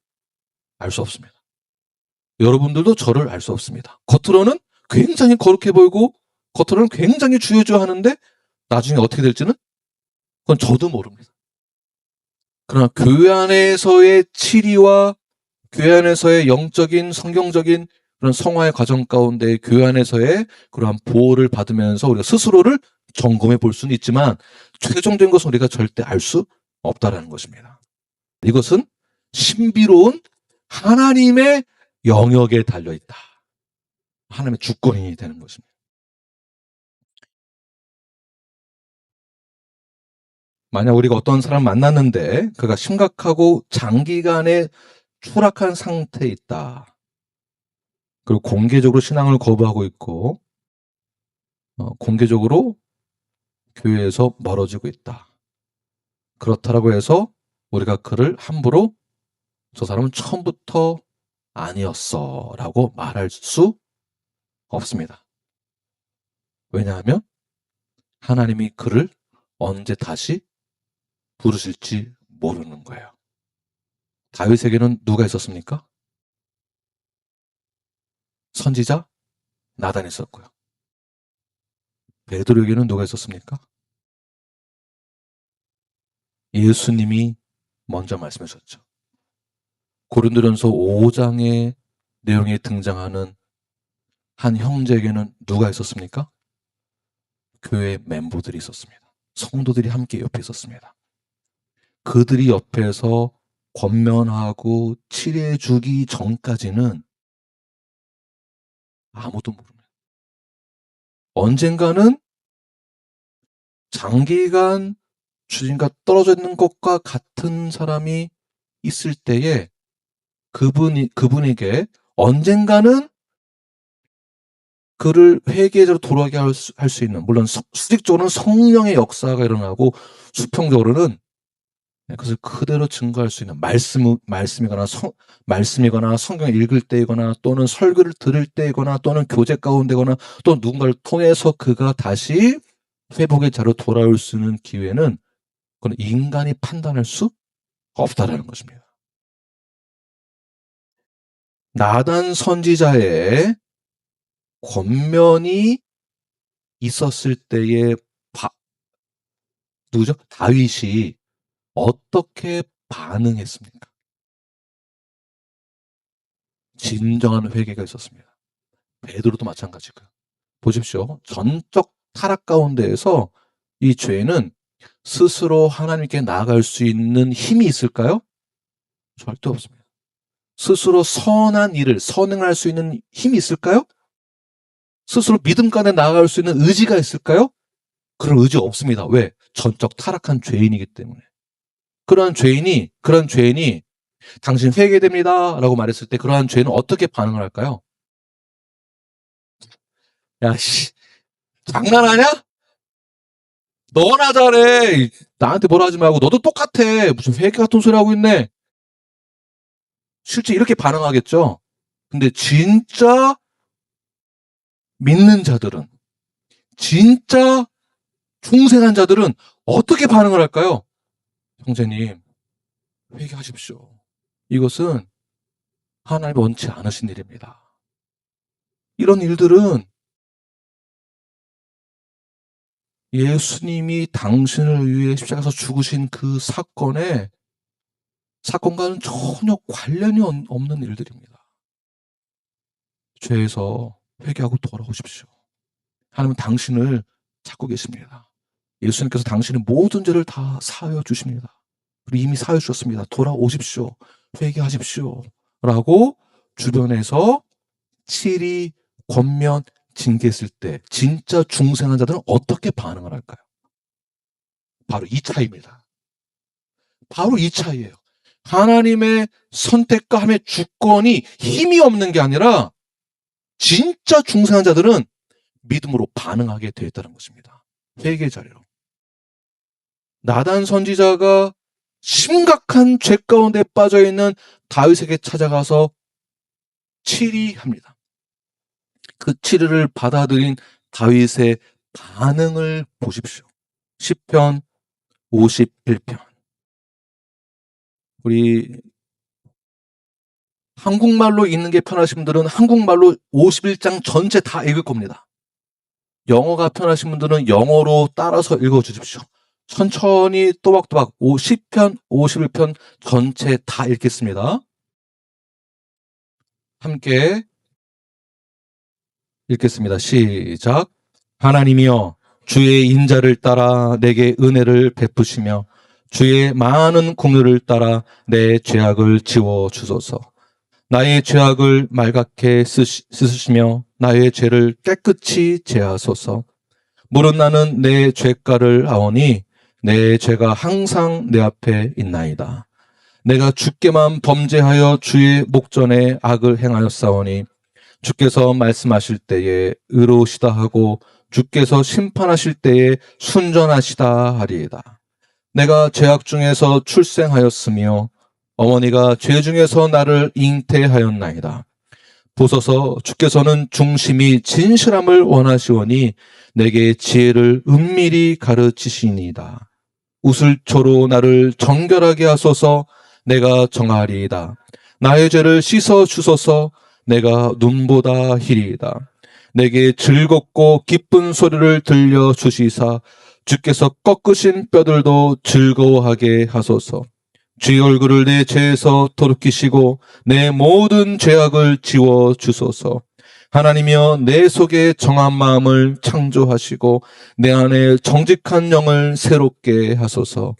알 수 없습니다. 여러분들도 저를 알 수 없습니다. 겉으로는 굉장히 거룩해 보이고 겉으로는 굉장히 주여주여하는데 나중에 어떻게 될지는 그건 저도 모릅니다. 그러나 교회 안에서의 치리와 교회 안에서의 영적인 성경적인 그런 성화의 과정 가운데 교회 안에서의 그러한 보호를 받으면서 우리가 스스로를 점검해 볼 수는 있지만 최종적인 것은 우리가 절대 알 수 없다라는 것입니다. 이것은 신비로운 하나님의 영역에 달려있다. 하나님의 주권이 되는 것입니다. 만약 우리가 어떤 사람 만났는데 그가 심각하고 장기간의 추락한 상태에 있다. 그리고 공개적으로 신앙을 거부하고 있고 공개적으로 교회에서 멀어지고 있다. 그렇다라고 해서 우리가 그를 함부로 저 사람은 처음부터 아니었어 라고 말할 수 없습니다. 왜냐하면 하나님이 그를 언제 다시 부르실지 모르는 거예요. 다윗에게는 누가 있었습니까? 선지자 나단이 있었고요. 베드로에게는 누가 있었습니까? 예수님이 먼저 말씀해 주셨죠. 고린도전서 5장의 내용에 등장하는 한 형제에게는 누가 있었습니까? 교회 멤버들이 있었습니다. 성도들이 함께 옆에 있었습니다. 그들이 옆에서 권면하고 치료해 주기 전까지는 아무도 모릅니다. 언젠가는 장기간 주님과 떨어져 있는 것과 같은 사람이 있을 때에 그분에게 언젠가는 그를 회개자로 돌아가게 할 수 있는, 물론 수직적으로는 성령의 역사가 일어나고 수평적으로는 그것을 그대로 증거할 수 있는 말씀이거나 성경을 읽을 때이거나 또는 설교를 들을 때이거나 또는 교제 가운데거나 또 누군가를 통해서 그가 다시 회복의 자로 돌아올 수 있는 기회는 그건 인간이 판단할 수 없다라는 것입니다. 나단 선지자의 권면이 있었을 때의 누구죠? 다윗이 어떻게 반응했습니까? 진정한 회개가 있었습니다. 베드로도 마찬가지고요. 보십시오. 전적 타락 가운데에서 이 죄는 스스로 하나님께 나아갈 수 있는 힘이 있을까요? 절대 없습니다. 스스로 선한 일을 선행할 수 있는 힘이 있을까요? 스스로 믿음 가운데 나아갈 수 있는 의지가 있을까요? 그런 의지가 없습니다. 왜? 전적 타락한 죄인이기 때문에. 그런 죄인이 당신 회개됩니다 라고 말했을 때 그러한 죄인은 어떻게 반응을 할까요? 야, 씨, 장난하냐? 너나 잘해. 나한테 뭐라 하지 말고 너도 똑같아. 무슨 회개 같은 소리 하고 있네. 실제 이렇게 반응하겠죠? 근데 진짜 믿는 자들은, 진짜 중생한 자들은 어떻게 반응을 할까요? 형제님, 회개하십시오. 이것은 하나님이 원치 않으신 일입니다. 이런 일들은 예수님이 당신을 위해 십자가에서 죽으신 그 사건과는 전혀 관련이 없는 일들입니다. 죄에서 회개하고 돌아오십시오. 하나님은 당신을 찾고 계십니다. 예수님께서 당신의 모든 죄를 다 사하여 주십니다. 그리고 이미 사하여 주셨습니다. 돌아오십시오. 회개하십시오. 라고 주변에서 칠이 권면 징계했을 때 진짜 중생한 자들은 어떻게 반응을 할까요? 바로 이 차이입니다. 바로 이 차이예요. 하나님의 선택과 함의 주권이 힘이 없는 게 아니라 진짜 중생한 자들은 믿음으로 반응하게 되어 있다는 것입니다. 회개 자리로. 나단 선지자가 심각한 죄 가운데 빠져있는 다윗에게 찾아가서 치리합니다. 그 치리를 받아들인 다윗의 반응을 보십시오. 시편 51편. 우리 한국말로 읽는 게 편하신 분들은 한국말로 51장 전체 다 읽을 겁니다. 영어가 편하신 분들은 영어로 따라서 읽어주십시오. 천천히 또박또박 10편, 51편 전체 다 읽겠습니다. 함께 읽겠습니다. 시작. 하나님이여 주의 인자를 따라 내게 은혜를 베푸시며 주의 많은 공유를 따라 내 죄악을 지워 주소서. 나의 죄악을 말갛게 씻으시며 나의 죄를 깨끗이 제하소서. 물은 나는 내 죄가를 아오니 내 죄가 항상 내 앞에 있나이다. 내가 주께만 범죄하여 주의 목전에 악을 행하였사오니 주께서 말씀하실 때에 의로우시다 하고 주께서 심판하실 때에 순전하시다 하리이다. 내가 죄악 중에서 출생하였으며 어머니가 죄 중에서 나를 잉태하였나이다. 보소서 주께서는 중심이 진실함을 원하시오니 내게 지혜를 은밀히 가르치시니이다. 우슬초로 나를 정결하게 하소서. 내가 정하리이다. 나의 죄를 씻어 주소서. 내가 눈보다 희리이다. 내게 즐겁고 기쁜 소리를 들려 주시사 주께서 꺾으신 뼈들도 즐거워하게 하소서. 주의 얼굴을 내 죄에서 돌이키시고 내 모든 죄악을 지워 주소서. 하나님이여 내 속에 정한 마음을 창조하시고 내 안에 정직한 영을 새롭게 하소서.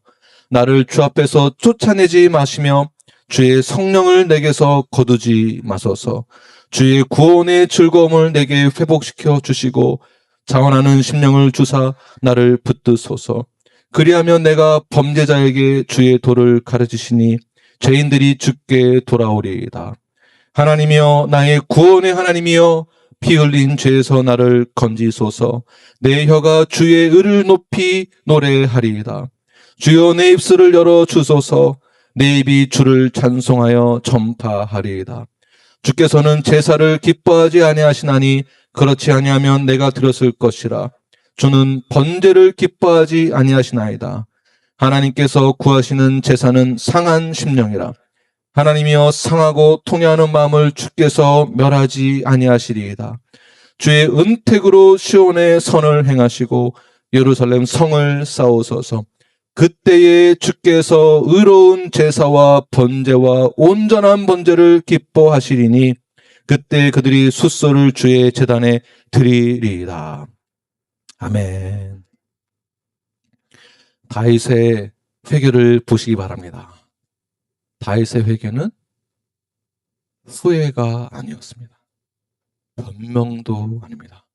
나를 주 앞에서 쫓아내지 마시며 주의 성령을 내게서 거두지 마소서. 주의 구원의 즐거움을 내게 회복시켜 주시고 자원하는 심령을 주사 나를 붙드소서. 그리하면 내가 범죄자에게 주의 도를 가르치시니 죄인들이 주께 돌아오리이다. 하나님이여 나의 구원의 하나님이여 피 흘린 죄에서 나를 건지소서. 내 혀가 주의 의를 높이 노래하리이다. 주여 내 입술을 열어 주소서. 내 입이 주를 찬송하여 전파하리이다. 주께서는 제사를 기뻐하지 아니하시나니 그렇지 아니하면 내가 드렸을 것이라. 주는 번제를 기뻐하지 아니하시나이다. 하나님께서 구하시는 제사는 상한 심령이라. 하나님이여 상하고 통회하는 마음을 주께서 멸하지 아니하시리이다. 주의 은택으로 시온의 선을 행하시고 예루살렘 성을 쌓으소서. 그때에 주께서 의로운 제사와 번제와 온전한 번제를 기뻐하시리니 그때 그들이 숫소를 주의 제단에 드리리이다. 아멘. 다윗의 회개를 보시기 바랍니다. 다윗의 회개는 후회가 아니었습니다. 변명도 아닙니다.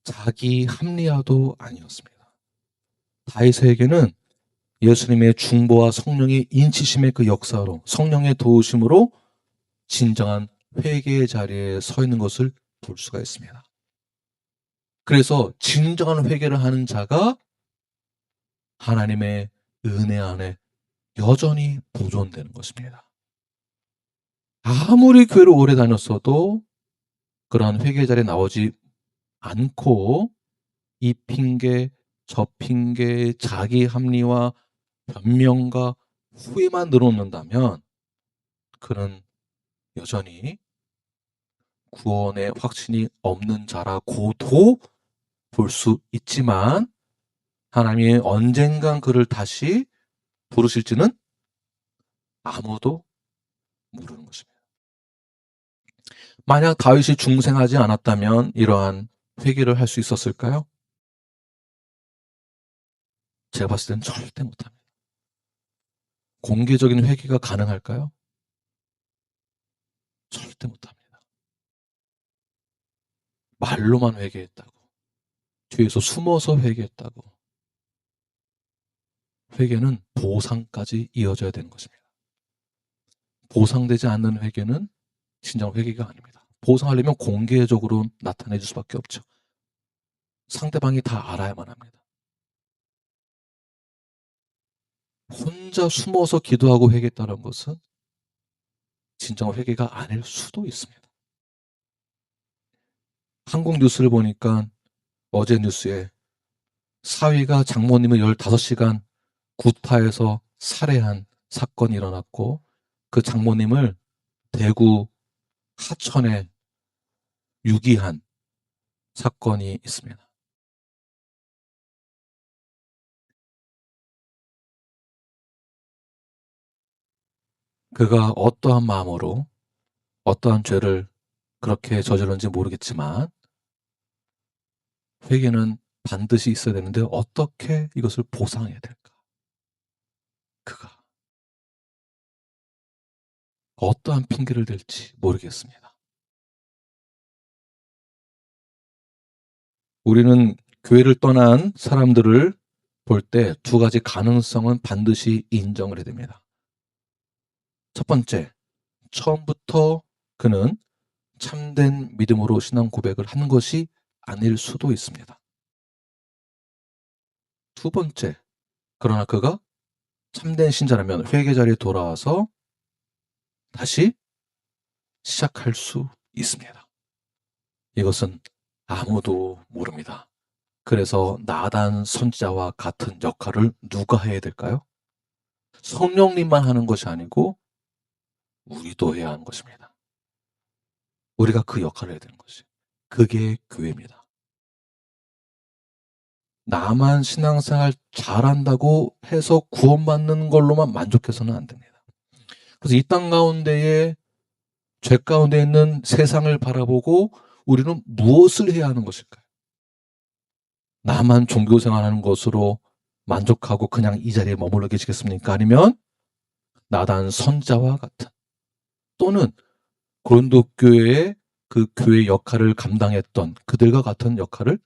자기 합리화도 아니었습니다. 다윗에게는 예수님의 중보와 성령의 인치심의 그 역사로, 성령의 도우심으로 진정한 회개의 자리에 서 있는 것을 볼 수가 있습니다. 그래서 진정한 회개를 하는 자가 하나님의 은혜 안에 여전히 보존되는 것입니다. 아무리 교회를 오래 다녔어도 그러한 회개 자리에 나오지 않고 이 핑계, 저 핑계, 자기 합리화, 변명과 후회만 늘어놓는다면 그는 여전히 구원의 확신이 없는 자라고도 볼 수 있지만 하나님이 언젠간 그를 다시 부르실지는 아무도 모르는 것입니다. 만약 다윗이 중생하지 않았다면 이러한 회개를 할 수 있었을까요? 제가 봤을 땐 절대 못합니다. 공개적인 회개가 가능할까요? 절대 못합니다. 말로만 회개했다고, 뒤에서 숨어서 회개했다고. 회개는 보상까지 이어져야 되는 것입니다. 보상되지 않는 회개는 진정 회개가 아닙니다. 보상하려면 공개적으로 나타내줄 수밖에 없죠. 상대방이 다 알아야만 합니다. 혼자 숨어서 기도하고 회개했다는 것은 진정 회개가 아닐 수도 있습니다. 한국 뉴스를 보니까 어제 뉴스에 사위가 장모님을 15시간 구타해서 살해한 사건이 일어났고 그 장모님을 대구 하천에 유기한 사건이 있습니다. 그가 어떠한 마음으로 어떠한 죄를 그렇게 저질렀는지 모르겠지만 회개는 반드시 있어야 되는데 어떻게 이것을 보상해야 될까? 그가 어떠한 핑계를 댈지 모르겠습니다. 우리는 교회를 떠난 사람들을 볼 때 두 가지 가능성은 반드시 인정을 해야 됩니다. 첫 번째, 처음부터 그는 참된 믿음으로 신앙 고백을 한 것이 아닐 수도 있습니다. 두 번째, 그러나 그가 참된 신자라면 회개 자리에 돌아와서 다시 시작할 수 있습니다. 이것은 아무도 모릅니다. 그래서 나단 선지자와 같은 역할을 누가 해야 될까요? 성령님만 하는 것이 아니고 우리도 해야 하는 것입니다. 우리가 그 역할을 해야 되는 것이. 그게 교회입니다. 나만 신앙생활 잘한다고 해서 구원받는 걸로만 만족해서는 안 됩니다. 그래서 이 땅 가운데에 죄 가운데 있는 세상을 바라보고 우리는 무엇을 해야 하는 것일까요? 나만 종교생활하는 것으로 만족하고 그냥 이 자리에 머물러 계시겠습니까? 아니면 나단 선자와 같은 또는 고린도 교회의 그 교회 역할을 감당했던 그들과 같은 역할을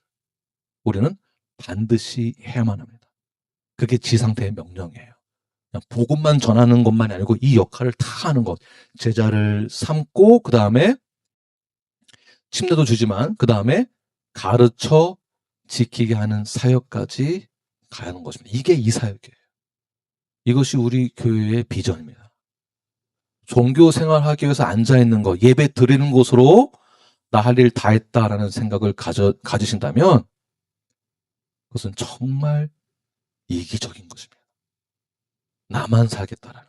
우리는 반드시 해야만 합니다. 그게 지상태의 명령이에요. 그냥 복음만 전하는 것만이 아니고 이 역할을 다 하는 것. 제자를 삼고 그 다음에 침례도 주지만 그 다음에 가르쳐 지키게 하는 사역까지 가야 하는 것입니다. 이게 이 사역이에요. 이것이 우리 교회의 비전입니다. 종교 생활하기 위해서 앉아있는 것, 예배 드리는 곳으로 나 할 일 다 했다라는 생각을 가지신다면 그것은 정말 이기적인 것입니다. 나만 살겠다라는.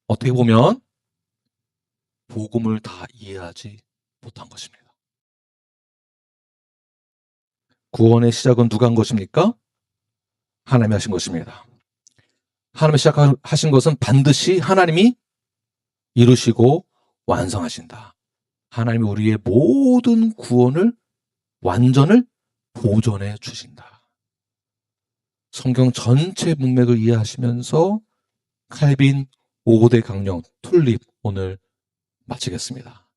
어떻게 보면 복음을 다 이해하지 못한 것입니다. 구원의 시작은 누가 한 것입니까? 하나님이 하신 것입니다. 하나님이 시작하신 것은 반드시 하나님이 이루시고 완성하신다. 하나님이 우리의 모든 구원을 완전을 보존해 주신다. 성경 전체 문맥을 이해하시면서 칼빈 5대 강령 툴립 오늘 마치겠습니다.